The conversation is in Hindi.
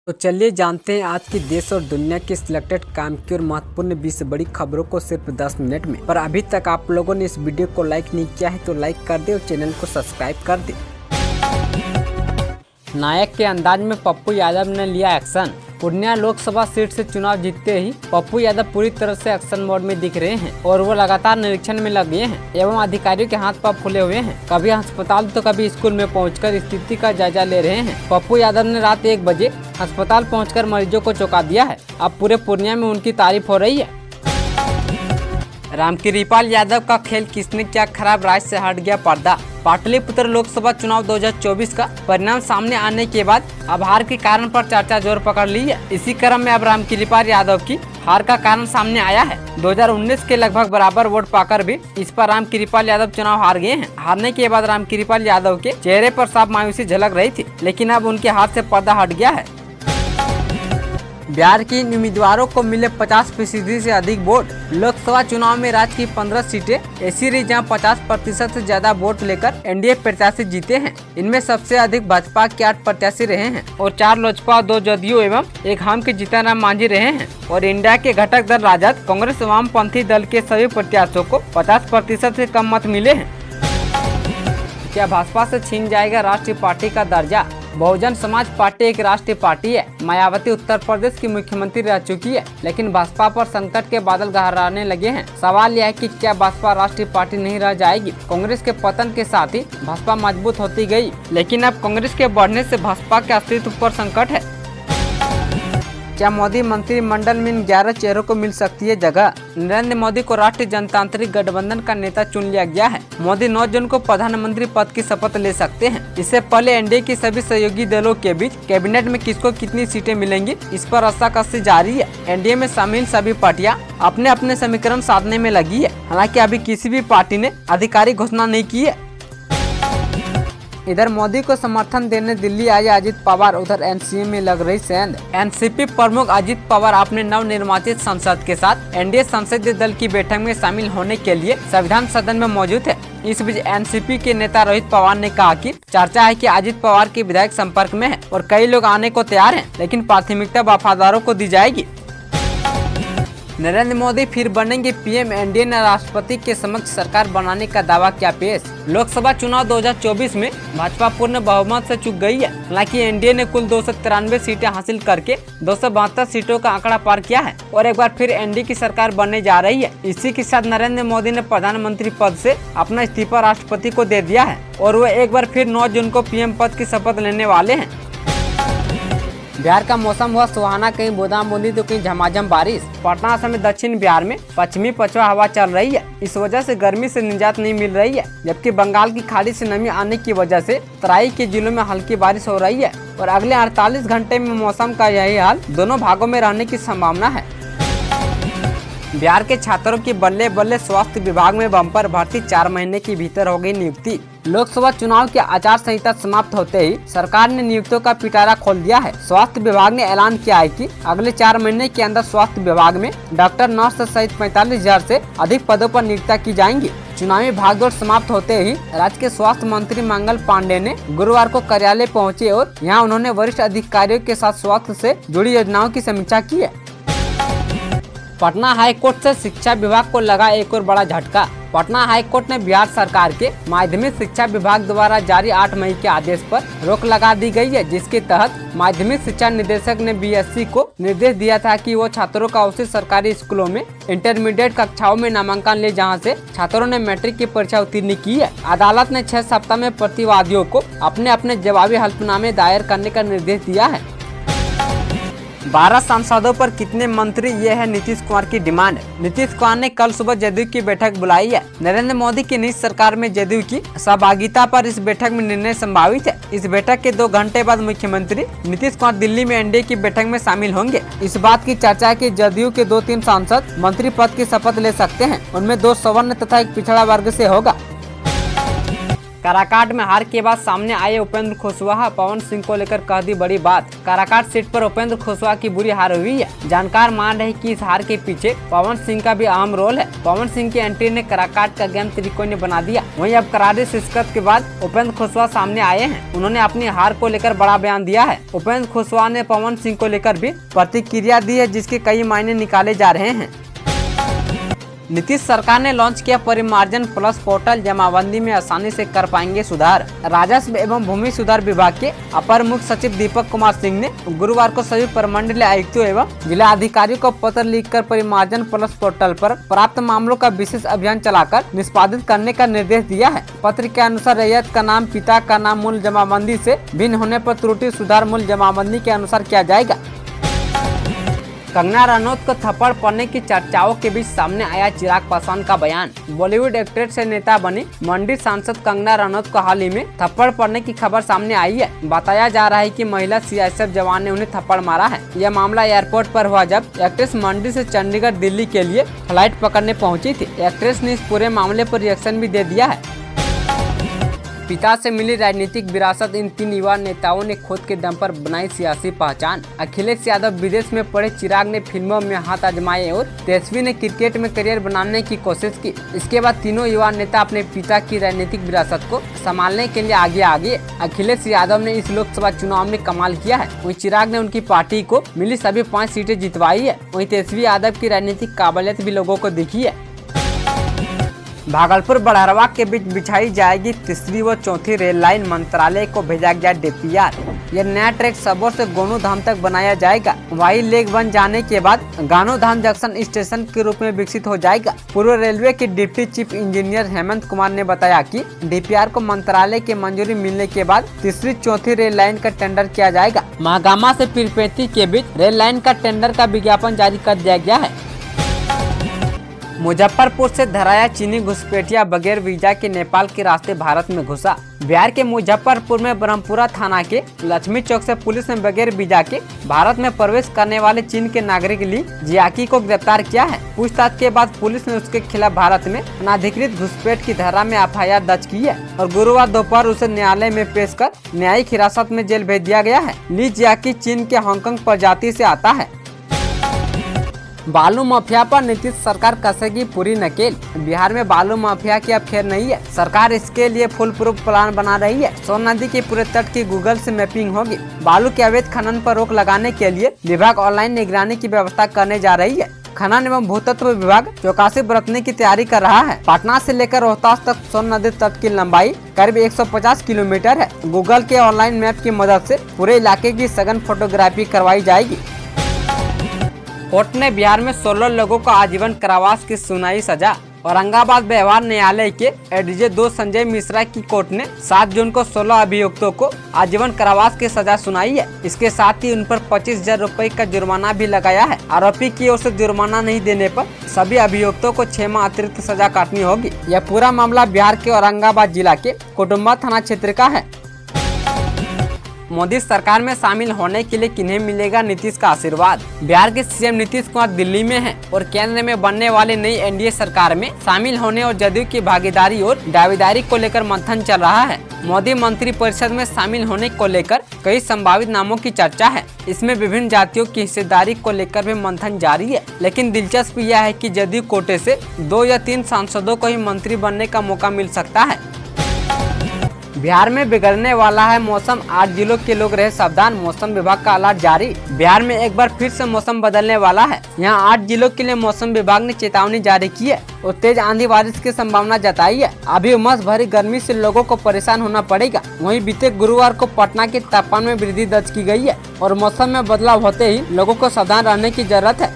तो चलिए जानते हैं आज की देश और दुनिया की सिलेक्टेड काम की और महत्वपूर्ण 20 बड़ी खबरों को सिर्फ 10 मिनट में। पर अभी तक आप लोगों ने इस वीडियो को लाइक नहीं किया है तो लाइक कर दे और चैनल को सब्सक्राइब कर दे। नायक के अंदाज में पप्पू यादव ने लिया एक्शन। पूर्णिया लोकसभा सीट से चुनाव जीतते ही पप्पू यादव पूरी तरह से एक्शन मोड में दिख रहे हैं और वो लगातार निरीक्षण में लगे हैं एवं अधिकारियों के हाथ पांव फूले हुए हैं। कभी अस्पताल तो कभी स्कूल में पहुंचकर स्थिति का जायजा ले रहे हैं। पप्पू यादव ने रात 1 बजे अस्पताल पहुंचकर मरीजों को चौंका दिया है। अब पूरे पूर्णिया में उनकी तारीफ हो रही है। रामकृपाल यादव का खेल किसने किया खराब, राज से हट गया पर्दा। पाटलिपुत्र लोकसभा चुनाव 2024 का परिणाम सामने आने के बाद अब हार के कारण पर चर्चा जोर पकड़ ली है। इसी क्रम में अब रामकृपाल यादव की हार का कारण सामने आया है। 2019 के लगभग बराबर वोट पाकर भी इस पर रामकृपाल यादव चुनाव हार गए हैं। हारने के बाद रामकृपाल यादव के चेहरे पर साफ मायूसी झलक रही थी, लेकिन अब उनके हाथ से पर्दा हट गया है। बिहार के उम्मीदवारों को मिले 50% से अधिक वोट। लोकसभा चुनाव में राज्य की 15 सीटें ऐसी रही जहां 50% से ज्यादा वोट लेकर एनडीए प्रत्याशी जीते हैं। इनमें सबसे अधिक भाजपा के 8 प्रत्याशी रहे हैं और 4 लोजपा, 2 जदयू एवं 1 हम के जीतन राम मांझी रहे हैं। और इंडिया के घटक दल राजद, कांग्रेस, वामपंथी दल के सभी प्रत्याशियों को 50% से कम मत मिले हैं। क्या भाजपा से छीन जाएगा राष्ट्रीय पार्टी का दर्जा? बहुजन समाज पार्टी एक राष्ट्रीय पार्टी है। मायावती उत्तर प्रदेश की मुख्यमंत्री रह चुकी है, लेकिन भाजपा पर संकट के बादल गहराने लगे हैं। सवाल यह है कि क्या भाजपा राष्ट्रीय पार्टी नहीं रह जाएगी? कांग्रेस के पतन के साथ ही भाजपा मजबूत होती गई, लेकिन अब कांग्रेस के बढ़ने से भाजपा के अस्तित्व पर संकट है। क्या मोदी मंत्रिमंडल में इन 11 चेहरों को मिल सकती है जगह? नरेंद्र मोदी को राष्ट्रीय जनतांत्रिक गठबंधन का नेता चुन लिया गया है। मोदी 9 जून को प्रधानमंत्री पद की शपथ ले सकते हैं। इससे पहले एनडीए के सभी सहयोगी दलों के बीच कैबिनेट में किसको कितनी सीटें मिलेंगी, इस पर रस्साकसी जारी है। एनडीए में शामिल सभी पार्टियां अपने अपने समीकरण साधने में लगी है। हालांकि अभी किसी भी पार्टी ने आधिकारिक घोषणा नहीं की है। इधर मोदी को समर्थन देने दिल्ली आए अजित पवार, उधर एनसीए में लग रही सेंध। एनसीपी प्रमुख अजित पवार अपने नवनिर्वाचित संसद के साथ एनडीए संसदीय दल की बैठक में शामिल होने के लिए संविधान सदन में मौजूद है। इस बीच एनसीपी के नेता रोहित पवार ने कहा कि चर्चा है कि अजित पवार के विधायक संपर्क में है और कई लोग आने को तैयार हैं, लेकिन प्राथमिकता वफादारों को दी जाएगी। नरेंद्र मोदी फिर बनेंगे पीएम, एनडीए ने राष्ट्रपति के समक्ष सरकार बनाने का दावा किया पेश। लोकसभा चुनाव 2024 में भाजपा पूर्ण बहुमत से चूक गई है। हालांकि एनडीए ने कुल 293 सीटें हासिल करके 272 सीटों का आंकड़ा पार किया है और एक बार फिर एनडीए की सरकार बनने जा रही है। इसी के साथ नरेंद्र मोदी ने प्रधानमंत्री पद से अपना इस्तीफा राष्ट्रपति को दे दिया है और वो एक बार फिर 9 जून को पीएम पद की शपथ लेने वाले हैं। बिहार का मौसम हुआ सुहाना, कहीं बूंदाबांदी तो कहीं झमाझम बारिश। पटना समेत दक्षिण बिहार में पश्चिमी पछुआ हवा चल रही है। इस वजह से गर्मी से निजात नहीं मिल रही है, जबकि बंगाल की खाड़ी से नमी आने की वजह से तराई के जिलों में हल्की बारिश हो रही है और अगले 48 घंटे में मौसम का यही हाल दोनों भागों में रहने की संभावना है। बिहार के छात्रों की बल्ले बल्ले, स्वास्थ्य विभाग में बम्पर भर्ती, 4 महीने के भीतर हो गई नियुक्ति। लोकसभा चुनाव की आचार संहिता समाप्त होते ही सरकार ने नियुक्तियों का पिटारा खोल दिया है। स्वास्थ्य विभाग ने ऐलान किया है कि अगले 4 महीने के अंदर स्वास्थ्य विभाग में डॉक्टर, नर्स सहित 45,000 से अधिक पदों पर नियुक्तियां की जाएंगी। चुनावी भागदौड़ समाप्त होते ही राज्य के स्वास्थ्य मंत्री मंगल पांडे ने गुरुवार को कार्यालय पहुँचे और यहाँ उन्होंने वरिष्ठ अधिकारियों के साथ स्वास्थ्य से जुड़ी योजनाओं की समीक्षा की है। पटना हाईकोर्ट से शिक्षा विभाग को लगा एक और बड़ा झटका। पटना हाईकोर्ट ने बिहार सरकार के माध्यमिक शिक्षा विभाग द्वारा जारी 8 मई के आदेश पर रोक लगा दी गई है, जिसके तहत माध्यमिक शिक्षा निदेशक ने बीएससी को निर्देश दिया था कि वो छात्रों का उसी सरकारी स्कूलों में इंटरमीडिएट कक्षाओं में नामांकन ले जहां से छात्रों ने मैट्रिक की परीक्षा उत्तीर्ण की है। अदालत ने 6 सप्ताह में प्रतिवादियों को अपने अपने जवाबी हल्फनामे दायर करने का निर्देश दिया है। 12 सांसदों पर कितने मंत्री, ये है नीतीश कुमार की डिमांड। नीतीश कुमार ने कल सुबह जदयू की बैठक बुलाई है। नरेंद्र मोदी की नीतीश सरकार में जदयू की सहभागिता पर इस बैठक में निर्णय संभावित है। इस बैठक के 2 घंटे बाद मुख्यमंत्री नीतीश कुमार दिल्ली में एनडीए की बैठक में शामिल होंगे। इस बात की चर्चा है कि जदयू के 2-3 सांसद मंत्री पद की शपथ ले सकते हैं। उनमें 2 सवर्ण तथा एक पिछड़ा वर्ग से होगा। काराकाट में हार के बाद सामने आए उपेंद्र कुशवाहा पवन सिंह को लेकर कह दी बड़ी बात। काराकाट सीट पर उपेंद्र कुशवाहा की बुरी हार हुई है। जानकार मान रहे कि इस हार के पीछे पवन सिंह का भी अहम रोल है। पवन सिंह की एंट्री ने काराकाट का गेम त्रिकोणीय बना दिया। वहीं अब करारी शिकस्त के बाद उपेंद्र कुशवाहा सामने आए हैं। उन्होंने अपनी हार को लेकर बड़ा बयान दिया है। उपेंद्र कुशवाहा ने पवन सिंह को लेकर भी प्रतिक्रिया दी है, जिसके कई मायने निकाले जा रहे हैं। नीतीश सरकार ने लॉन्च किया परिमार्जन प्लस पोर्टल, जमाबंदी में आसानी से कर पाएंगे सुधार। राजस्व एवं भूमि सुधार विभाग के अपर मुख्य सचिव दीपक कुमार सिंह ने गुरुवार को सभी प्रमंडलीय आयुक्तों एवं जिला अधिकारियों को पत्र लिखकर परिमार्जन प्लस पोर्टल पर प्राप्त मामलों का विशेष अभियान चलाकर निष्पादित करने का निर्देश दिया है। पत्र के अनुसार रैयत का नाम, पिता का नाम मूल जमाबंदी से भिन्न होने पर त्रुटि सुधार मूल जमाबंदी के अनुसार किया जाएगा। कंगना रनौत को थप्पड़ पड़ने की चर्चाओं के बीच सामने आया चिराग पासवान का बयान। बॉलीवुड एक्ट्रेस से नेता बनी मंडी सांसद कंगना रनौत को हाल ही में थप्पड़ पड़ने की खबर सामने आई है। बताया जा रहा है कि महिला सीआईएसएफ जवान ने उन्हें थप्पड़ मारा है। यह मामला एयरपोर्ट पर हुआ जब एक्ट्रेस मंडी से चंडीगढ़ दिल्ली के लिए फ्लाइट पकड़ने पहुंची थी। एक्ट्रेस ने इस पूरे मामले पर रिएक्शन भी दे दिया है। पिता से मिली राजनीतिक विरासत, इन 3 युवा नेताओं ने खुद के दम पर बनाई सियासी पहचान। अखिलेश यादव विदेश में पढ़े चिराग ने फिल्मों में हाथ आजमाए और तेजस्वी ने क्रिकेट में करियर बनाने की कोशिश की। इसके बाद तीनों युवा नेता अपने पिता की राजनीतिक विरासत को संभालने के लिए आगे आ गए। अखिलेश यादव ने इस लोकसभा चुनाव में कमाल किया है। वहीं चिराग ने उनकी पार्टी को मिली सभी 5 सीटें जितवाई है। वहीं तेजस्वी यादव की राजनीतिक काबिलियत भी लोगों को दिखी है। भागलपुर बड़हरवा के बीच बिछाई जाएगी तीसरी व चौथी रेल लाइन, मंत्रालय को भेजा गया डीपीआर। यह नया ट्रैक सबौर से गोनू धाम तक बनाया जाएगा। वाई लेक बन जाने के बाद गानो धाम जंक्शन स्टेशन के रूप में विकसित हो जाएगा। पूर्व रेलवे के deputy chief engineer Hemant Kumar ने बताया कि डीपीआर को मंत्रालय की मंजूरी मिलने के बाद तीसरी चौथी रेल लाइन का टेंडर किया जाएगा। महागामा से पीरपेंती के बीच रेल लाइन का टेंडर का विज्ञापन जारी कर दिया गया है। मुजफ्फरपुर से धराया चीनी घुसपैठिया बगैर वीजा के नेपाल के रास्ते भारत में घुसा। बिहार के मुजफ्फरपुर में ब्रह्मपुरा थाना के लक्ष्मी चौक से पुलिस ने बगैर वीजा के भारत में प्रवेश करने वाले चीन के नागरिक ली जियाकी को गिरफ्तार किया है। पूछताछ के बाद पुलिस ने उसके खिलाफ भारत में अनाधिकृत घुसपैठ की धारा में एफआईआर दर्ज की है और गुरुवार दोपहर उसे न्यायालय में पेश कर न्यायिक हिरासत में जेल भेज दिया गया है। ली जियाकी चीन के हांगकांग प्रजाति से आता है। बालू माफिया पर नीतीश सरकार कसेगी पूरी नकेल। बिहार में बालू माफिया की अब खैर नहीं है। सरकार इसके लिए फुल प्रूफ प्लान बना रही है। सोन नदी के पूरे तट की गूगल से मैपिंग होगी। बालू के अवैध खनन पर रोक लगाने के लिए विभाग ऑनलाइन निगरानी की व्यवस्था करने जा रही है। खनन एवं भूतत्व विभाग चौकसी बरतने की तैयारी कर रहा है। पटना से लेकर रोहतास तक सोन नदी तट की लंबाई करीब 150 किलोमीटर है। गूगल के ऑनलाइन मैप की मदद से पूरे इलाके की सघन फोटोग्राफी करवाई जाएगी। कोर्ट ने बिहार में 16 लोगों को आजीवन कारावास की सुनाई सजा। औरंगाबाद व्यवहार न्यायालय के एडीजे 2 संजय मिश्रा की कोर्ट ने 7 जून को 16 अभियुक्तों को आजीवन कारावास की सजा सुनाई है। इसके साथ ही उन पर 25,000 रुपए का जुर्माना भी लगाया है। आरोपी की ओर से जुर्माना नहीं देने पर सभी अभियुक्तों को 6 माह अतिरिक्त सजा काटनी होगी। यह पूरा मामला बिहार के औरंगाबाद जिला के कुटुम्बा थाना क्षेत्र का है। मोदी सरकार में शामिल होने के लिए किन्हें मिलेगा नीतीश का आशीर्वाद। बिहार के सीएम नीतीश कुमार दिल्ली में हैं और केंद्र में बनने वाली नई एनडीए सरकार में शामिल होने और जदयू की भागीदारी और दावेदारी को लेकर मंथन चल रहा है। मोदी मंत्री परिषद में शामिल होने को लेकर कई संभावित नामों की चर्चा है। इसमें विभिन्न जातियों की हिस्सेदारी को लेकर भी मंथन जारी है। लेकिन दिलचस्प यह है कि जदयू कोटे से 2 या 3 सांसदों को ही मंत्री बनने का मौका मिल सकता है। बिहार में बिगड़ने वाला है मौसम, 8 जिलों के लोग रहे सावधान, मौसम विभाग का अलर्ट जारी। बिहार में एक बार फिर से मौसम बदलने वाला है। यहाँ 8 जिलों के लिए मौसम विभाग ने चेतावनी जारी की है और तेज आंधी बारिश की संभावना जताई है। अभी उमस भरी गर्मी से लोगों को परेशान होना पड़ेगा। वहीं बीते गुरुवार को पटना के तापमान में वृद्धि दर्ज की गई है और मौसम में बदलाव होते ही लोगों को सावधान रहने की जरूरत है।